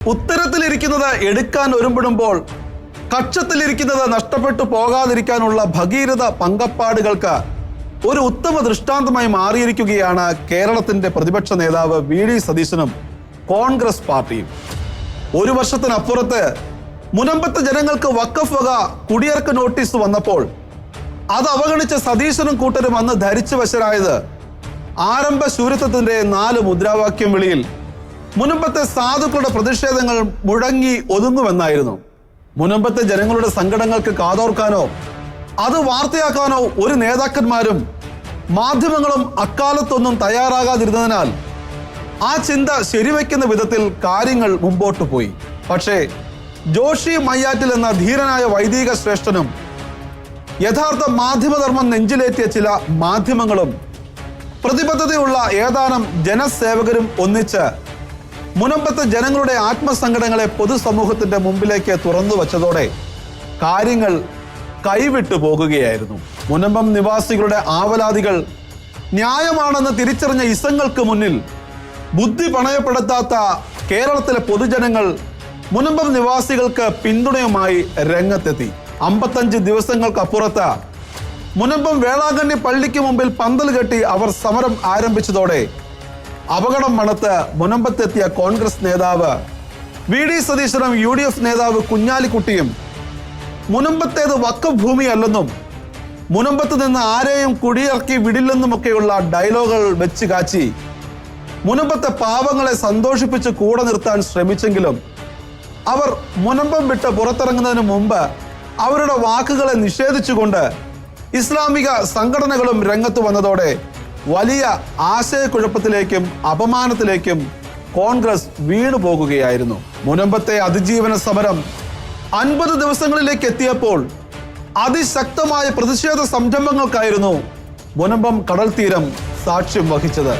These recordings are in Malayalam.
ഉത്തരത്തിലിരിക്കുന്നത് എടുക്കാൻ ഒരുമ്പെടുമ്പോൾ കക്ഷത്തിലിരിക്കുന്നത് നഷ്ടപ്പെട്ടു പോകാതിരിക്കാനുള്ള ഭഗീരഥ പങ്കപ്പാടുകൾക്ക് ഒരു ഉത്തമ ദൃഷ്ടാന്തമായി മാറിയിരിക്കുകയാണ് കേരളത്തിന്റെ പ്രതിപക്ഷ നേതാവ് വി.ഡി. സതീശനും കോൺഗ്രസ് പാർട്ടിയും. ഒരു വർഷത്തിനപ്പുറത്ത് മുനമ്പത്തെ ജനങ്ങൾക്ക് വഖഫ് വക കുടിയിറക്ക് നോട്ടീസ് വന്നപ്പോൾ അത് അവഗണിച്ച സതീശനും കൂട്ടരും അന്ന് ധരിച്ചു വശരായത് ആരംഭ ശൂരത്വത്തിന്റെ 4 മുദ്രാവാക്യം വിളിയിൽ മുനമ്പത്തെ സാധുക്കളുടെ പ്രതിഷേധങ്ങൾ മുഴങ്ങി ഒതുങ്ങുമെന്നായിരുന്നു. മുനമ്പത്തെ ജനങ്ങളുടെ സങ്കടങ്ങൾക്ക് കാതോർക്കാനോ അത് വാർത്തയാക്കാനോ ഒരു നേതാക്കന്മാരും മാധ്യമങ്ങളും അക്കാലത്തൊന്നും തയ്യാറാകാതിരുന്നതിനാൽ ആ ചിന്ത ശരിവെക്കുന്ന വിധത്തിൽ കാര്യങ്ങൾ മുമ്പോട്ട് പോയി. പക്ഷേ ജോഷി മയ്യാറ്റിൽ എന്ന ധീരനായ വൈദിക ശ്രേഷ്ഠനും യഥാർത്ഥ മാധ്യമധർമ്മം നെഞ്ചിലേറ്റിയ ചില മാധ്യമങ്ങളും പ്രതിബദ്ധതയുള്ള ഏതാനും ജനസേവകരും ഒന്നിച്ച് മുനമ്പത്തെ ജനങ്ങളുടെ ആത്മസങ്കടങ്ങളെ പൊതുസമൂഹത്തിന്റെ മുമ്പിലേക്ക് തുറന്നു വച്ചതോടെ കാര്യങ്ങൾ കൈവിട്ടു പോകുകയായിരുന്നു. മുനമ്പം നിവാസികളുടെ ആവലാതികൾ ന്യായമാണെന്ന് തിരിച്ചറിഞ്ഞ ഇസങ്ങൾക്ക് മുന്നിൽ ബുദ്ധി പണയപ്പെടുത്താത്ത കേരളത്തിലെ പൊതുജനങ്ങൾ മുനമ്പം നിവാസികൾക്ക് പിന്തുണയുമായി രംഗത്തെത്തി. 55 ദിവസങ്ങൾക്കപ്പുറത്ത് മുനമ്പം വേളാങ്കണ്ണി പള്ളിക്ക് മുമ്പിൽ പന്തൽ കെട്ടി അവർ സമരം ആരംഭിച്ചതോടെ അപകടം മണത്ത് മുനമ്പത്തെത്തിയ കോൺഗ്രസ് നേതാവ് വി.ഡി. സതീശനും UDF നേതാവ് കുഞ്ഞാലിക്കുട്ടിയും മുനമ്പത്തേത് വഖഫ് ഭൂമിയല്ലെന്നും മുനമ്പത്ത് നിന്ന് ആരെയും കുടിയിറക്കി വിടില്ലെന്നുമൊക്കെയുള്ള ഡയലോഗുകൾ വെച്ച് കാച്ചി മുനമ്പത്തെ പാവങ്ങളെ സന്തോഷിപ്പിച്ച് കൂടെ നിർത്താൻ ശ്രമിച്ചെങ്കിലും അവർ മുനമ്പം വിട്ട് പുറത്തിറങ്ങുന്നതിന് മുമ്പ് അവരുടെ വാക്കുകളെ നിഷേധിച്ചുകൊണ്ട് ഇസ്ലാമിക സംഘടനകളും രംഗത്ത് വന്നതോടെ വലിയ ആശയക്കുഴപ്പത്തിലേക്കും അപമാനത്തിലേക്കും കോൺഗ്രസ് വീണു പോകുകയായിരുന്നു. മുനമ്പത്തെ അതിജീവന സമരം 50 ദിവസങ്ങളിലേക്ക് എത്തിയപ്പോൾ അതിശക്തമായ പ്രതിഷേധ സംരംഭങ്ങൾക്കായിരുന്നു മുനമ്പം കടൽ തീരം സാക്ഷ്യം വഹിച്ചത്.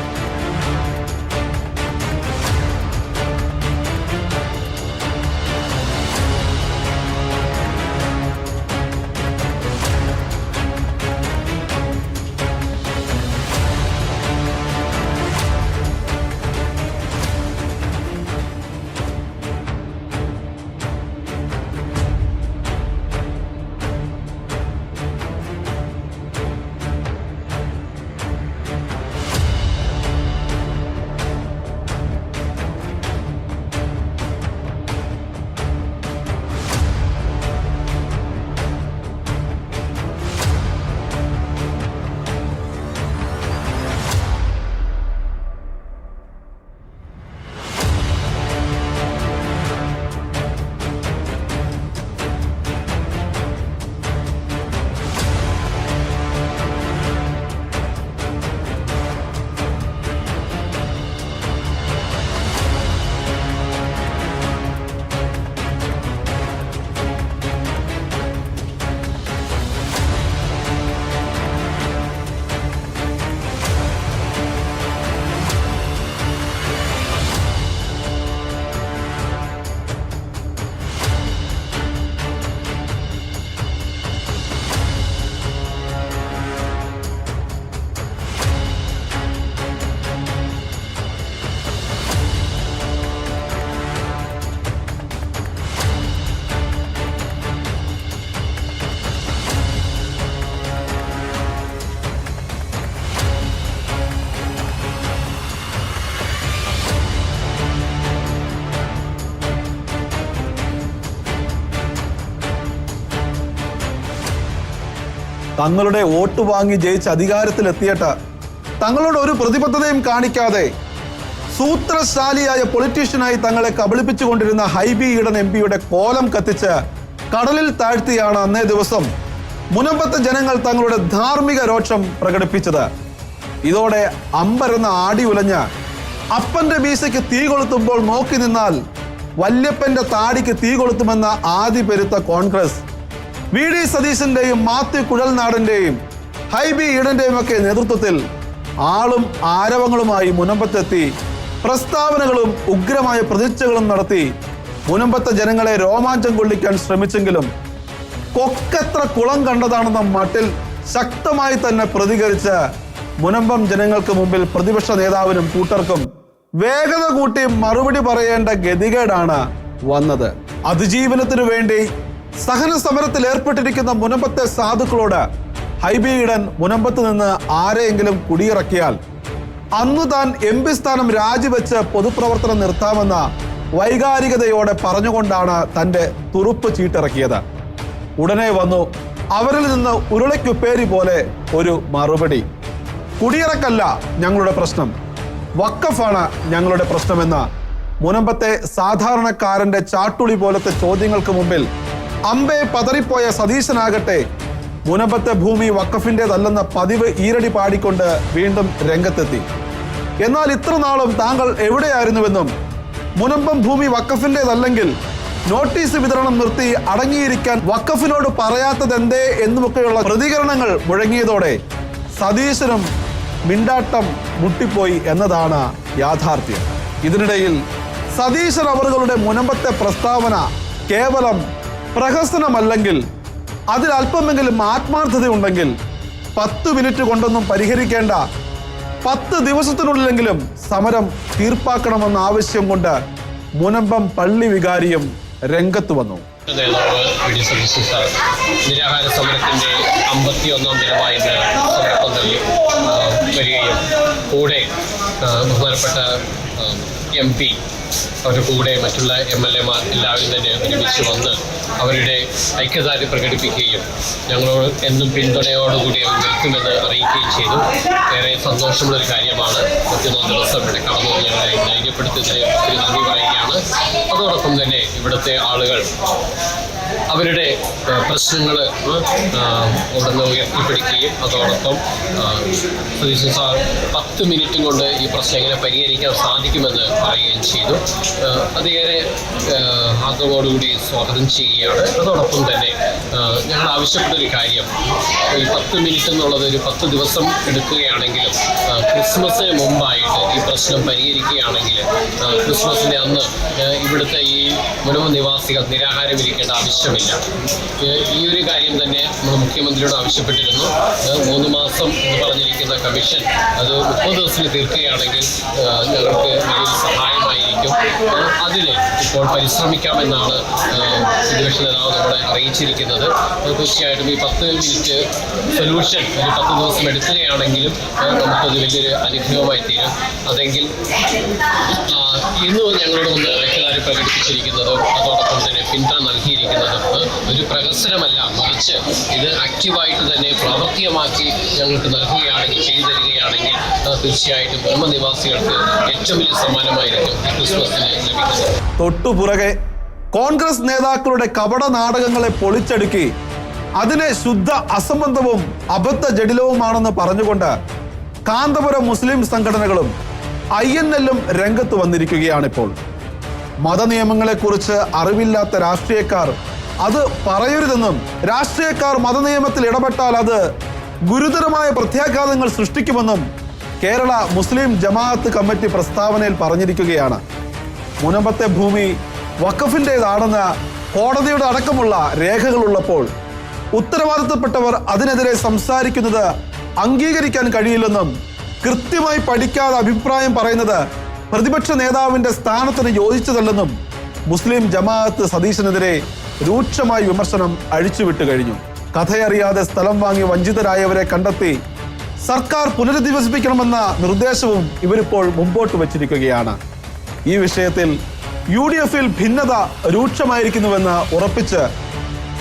തങ്ങളുടെ വോട്ട് വാങ്ങി ജയിച്ച് അധികാരത്തിലെത്തിയിട്ട് തങ്ങളോട് ഒരു പ്രതിബദ്ധതയും കാണിക്കാതെ സൂത്രശാലിയായ പൊളിറ്റീഷ്യനായി തങ്ങളെ കബളിപ്പിച്ചുകൊണ്ടിരുന്ന ഹൈബി ഈഡൻ MP-യുടെ കോലം കത്തിച്ച് കടലിൽ താഴ്ത്തിയാണ് അന്നേ ദിവസം മുനമ്പത്തെ ജനങ്ങൾ തങ്ങളുടെ ധാർമ്മിക രോഷം പ്രകടിപ്പിച്ചത്. ഇതോടെ അമ്പരന്ന ആടി ഉലഞ്ഞ് അപ്പന്റെ മീശയ്ക്ക് തീ കൊളുത്തുമ്പോൾ നോക്കി നിന്നാൽ വല്യപ്പന്റെ താടിക്ക് തീ കൊളുത്തുമെന്ന ആദി പെരുത്ത കോൺഗ്രസ് വി.ഡി. സതീശന്റെയും മാത്യു കുഴൽനാടന്റെയും ഹൈബി ഈഡന്റെയും ഒക്കെ നേതൃത്വത്തിൽ ആളും ആരവങ്ങളുമായി മുനമ്പത്തെത്തി പ്രസ്താവനകളും ഉഗ്രമായ പ്രതിച്ഛകളും നടത്തി മുനമ്പത്തെ ജനങ്ങളെ രോമാഞ്ചം കൊള്ളിക്കാൻ ശ്രമിച്ചെങ്കിലും കൊക്കെത്ര കുളം കണ്ടതാണെന്ന മട്ടിൽ ശക്തമായി തന്നെ പ്രതികരിച്ച് മുനമ്പം ജനങ്ങൾക്ക് മുമ്പിൽ പ്രതിപക്ഷ നേതാവിനും കൂട്ടർക്കും വേഗത കൂട്ടി മറുപടി പറയേണ്ട ഗതികേടാണ് വന്നത്. അതിജീവനത്തിനു വേണ്ടി സഹന സമരത്തിൽ ഏർപ്പെട്ടിരിക്കുന്ന മുനമ്പത്തെ സാധുക്കളോട് ഹൈബി ഈഡൻ മുനമ്പത്ത് നിന്ന് ആരെയെങ്കിലും കുടിയിറക്കിയാൽ അന്നു താൻ MP സ്ഥാനം രാജിവെച്ച് പൊതുപ്രവർത്തനം നിർത്താമെന്ന വൈകാരികതയോടെ പറഞ്ഞുകൊണ്ടാണ് തന്റെ തുറുപ്പ് ചീട്ടിറക്കിയത്. ഉടനെ വന്നു അവരിൽ നിന്ന് ഉരുളയ്ക്കുപ്പേരി പോലെ ഒരു മറുപടി. കുടിയിറക്കല്ല ഞങ്ങളുടെ പ്രശ്നം, വഖഫാണ് ഞങ്ങളുടെ പ്രശ്നമെന്ന് മുനമ്പത്തെ സാധാരണക്കാരന്റെ ചാട്ടുളി പോലത്തെ ചോദ്യങ്ങൾക്ക് മുമ്പിൽ അമ്പെ പതറിപ്പോയ സതീശനാകട്ടെ മുനമ്പത്തെ ഭൂമി വഖഫിൻ്റെതല്ലെന്ന പതിവ് ഈരടി പാടിക്കൊണ്ട് വീണ്ടും രംഗത്തെത്തി. എന്നാൽ ഇത്ര നാളും താങ്കൾ എവിടെയായിരുന്നുവെന്നും മുനമ്പം ഭൂമി വഖഫിൻ്റെതല്ലെങ്കിൽ നോട്ടീസ് വിതരണം നിർത്തി അടങ്ങിയിരിക്കാൻ വഖഫിനോട് പറയാത്തതെന്തേ എന്നുമൊക്കെയുള്ള പ്രതികരണങ്ങൾ മുഴങ്ങിയതോടെ സതീശനും മിണ്ടാട്ടം മുട്ടിപ്പോയി എന്നതാണ് യാഥാർത്ഥ്യം. ഇതിനിടയിൽ സതീശൻ അവറുകളുടെ മുനമ്പത്തെ പ്രസ്താവന കേവലം പ്രഹസനമല്ലെങ്കിൽ അതിൽ അല്പമെങ്കിലും ആത്മാർത്ഥതയുണ്ടെങ്കിൽ 10 മിനിറ്റ് കൊണ്ടൊന്നും പരിഹരിക്കേണ്ട 10 ദിവസത്തിനുള്ളിലെങ്കിലും സമരം തീർപ്പാക്കണമെന്ന ആവശ്യം കൊണ്ട് മുനമ്പം പള്ളി വികാരിയും രംഗത്ത് വന്നു. നിരാഹാര സമരത്തിന്റെ 51ാം ദിനമായി സമരപ്പന്തലിൽ വരികയും കൂടെ ബഹുമാനപ്പെട്ട MP അവരുടെ കൂടെ മറ്റുള്ള MLA-മാർ എല്ലാവരും തന്നെ ഒരുമിച്ച് വന്ന് അവരുടെ ഐക്യദാർഢ്യം പ്രകടിപ്പിക്കുകയും ഞങ്ങളോട് എന്നും പിന്തുണയോടുകൂടി അവർ നിൽക്കുമെന്ന് അറിയിക്കുകയും ചെയ്തു. ഏറെ സന്തോഷമുള്ളൊരു കാര്യമാണ്. 101 ദിവസം ഇവിടെ കടന്നു ഞങ്ങളെ ധൈര്യപ്പെടുത്തിയതിന് ഒത്തിരി നന്ദി പറയുകയാണ്. അതോടൊപ്പം തന്നെ ഇവിടുത്തെ ആളുകൾ അവരുടെ പ്രശ്നങ്ങൾ ഉടനെ ഉയർത്തിപ്പിടിക്കുകയും അതോടൊപ്പം സതീശൻ സാർ 10 മിനിറ്റും കൊണ്ട് ഈ പ്രശ്നം എങ്ങനെ പരിഹരിക്കാൻ സാധിക്കുമെന്ന് പറയുകയും ചെയ്തു. അതേറെ ആഗ്രഹത്തോടുകൂടി സ്വാഗതം ചെയ്യുകയാണ്. അതോടൊപ്പം തന്നെ ഞങ്ങൾ ആവശ്യപ്പെട്ടൊരു കാര്യം, ഈ 10 മിനിറ്റ് എന്നുള്ളത് ഒരു 10 ദിവസം എടുക്കുകയാണെങ്കിലും ക്രിസ്മസിന് മുമ്പായിട്ട് ഈ പ്രശ്നം പരിഹരിക്കുകയാണെങ്കിൽ ക്രിസ്മസിൻ്റെ അന്ന് ഇവിടുത്തെ ഈ മുനമ്പം നിവാസികൾ നിരാഹാരം ഇരിക്കേണ്ട ആവശ്യമില്ല. ഈ ഒരു കാര്യം തന്നെ നമ്മൾ മുഖ്യമന്ത്രിയോട് ആവശ്യപ്പെട്ടിരുന്നു. 3 മാസം എന്ന് പറഞ്ഞിരിക്കുന്ന കമ്മീഷൻ അത് 30 ദിവസത്തിൽ തീർക്കുകയാണെങ്കിൽ ഞങ്ങൾക്ക് വലിയൊരു സഹായമായിരിക്കും. അതിൽ ഇപ്പോൾ പരിശ്രമിക്കാമെന്നാണ് പ്രതിപക്ഷ നേതാവ് നമ്മളെ അറിയിച്ചിരിക്കുന്നത്. തീർച്ചയായിട്ടും ഈ 10 മിനിറ്റ് സൊല്യൂഷൻ ഒരു 10 ദിവസം എടുക്കുകയാണെങ്കിലും നമുക്കത് വലിയൊരു അനുഗ്രഹമായി തീരും. അതെങ്കിൽ ഇന്ന് ഞങ്ങളോട് ഒന്ന് ഐക്യദാർഢ്യം പ്രകടിപ്പിച്ചിരിക്കുന്നതും അതോടൊപ്പം തന്നെ പിന്തുണ നൽകിയിരിക്കുന്നതും ഒരു പ്രഹസനമല്ല, മറിച്ച് ഇത് ആക്റ്റീവായിട്ട് തന്നെ പ്രാവർത്തികമാക്കി ഞങ്ങൾക്ക് നൽകുകയാണെങ്കിൽ, ചെയ്തു തരികയാണെങ്കിൽ തീർച്ചയായിട്ടും മുനമ്പം നിവാസികൾക്ക് ഏറ്റവും വലിയ സമ്മാനമായിരിക്കും ക്രിസ്മസിന് ലഭിക്കുന്നത്. തൊട്ടുപുറകെ കോൺഗ്രസ് നേതാക്കളുടെ കപട നാടകങ്ങളെ പൊളിച്ചടുക്കി അതിനെ ശുദ്ധ അസംബന്ധവും അബദ്ധ ജഡിലവുമാണെന്ന് പറഞ്ഞുകൊണ്ട് കാന്തപുരം മുസ്ലിം സംഘടനകളും INL-ഉം രംഗത്ത് വന്നിരിക്കുകയാണിപ്പോൾ. മതനിയമങ്ങളെക്കുറിച്ച് അറിവില്ലാത്ത രാഷ്ട്രീയക്കാർ അത് പറയരുതെന്നും രാഷ്ട്രീയക്കാർ മതനിയമത്തിൽ ഇടപെട്ടാൽ അത് ഗുരുതരമായ പ്രത്യാഘാതങ്ങൾ സൃഷ്ടിക്കുമെന്നും കേരള മുസ്ലിം ജമാഅത്ത് കമ്മിറ്റി പ്രസ്താവനയിൽ പറഞ്ഞിരിക്കുകയാണ്. മുനമ്പത്തെ ഭൂമി വഖഫിൻ്റെതാണെന്ന് കോടതിയുടെ അടക്കമുള്ള രേഖകളുള്ളപ്പോൾ ഉത്തരവാദിത്തപ്പെട്ടവർ അതിനെതിരെ സംസാരിക്കുന്നത് അംഗീകരിക്കാൻ കഴിയില്ലെന്നും കൃത്യമായി പഠിക്കാതെ അഭിപ്രായം പറയുന്നത് പ്രതിപക്ഷ നേതാവിന്റെ സ്ഥാനത്തിന് യോജിച്ചതല്ലെന്നും മുസ്ലിം ജമാഅത്ത് സതീശനെതിരെ രൂക്ഷമായ വിമർശനം അഴിച്ചുവിട്ട് കഴിഞ്ഞു. കഥയറിയാതെ സ്ഥലം വാങ്ങി വഞ്ചിതരായവരെ കണ്ടെത്തി സർക്കാർ പുനരധിവസിപ്പിക്കണമെന്ന നിർദ്ദേശവും ഇവരിപ്പോൾ മുമ്പോട്ട് വച്ചിരിക്കുകയാണ്. ഈ വിഷയത്തിൽ UDF-ൽ ഭിന്നത രൂക്ഷമായിരിക്കുന്നുവെന്ന് ഉറപ്പിച്ച്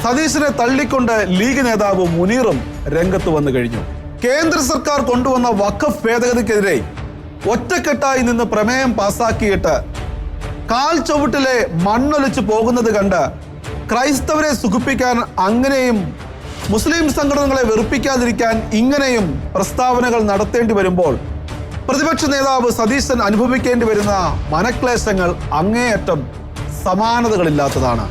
സതീശനെ തള്ളിക്കൊണ്ട് ലീഗ് നേതാവ് മുനീറും രംഗത്ത് വന്നു കഴിഞ്ഞു. കേന്ദ്ര സർക്കാർ കൊണ്ടുവന്ന വഖഫ് ഭേദഗതിക്കെതിരെ ഒറ്റക്കെട്ടായി നിന്ന് പ്രമേയം പാസാക്കിയിട്ട് കാൽ ചവിട്ടിലെ മണ്ണൊലിച്ചു പോകുന്നത് കണ്ട് ക്രൈസ്തവരെ സുഖിപ്പിക്കാൻ അങ്ങനെയും മുസ്ലിം സംഘടനകളെ വെറുപ്പിക്കാതിരിക്കാൻ ഇങ്ങനെയും പ്രസ്താവനകൾ നടത്തേണ്ടി വരുമ്പോൾ പ്രതിപക്ഷ നേതാവ് സതീശൻ അനുഭവിക്കേണ്ടി വരുന്ന മനക്ലേശങ്ങൾ അങ്ങേയറ്റം സമാനതകളില്ലാത്തതാണ്.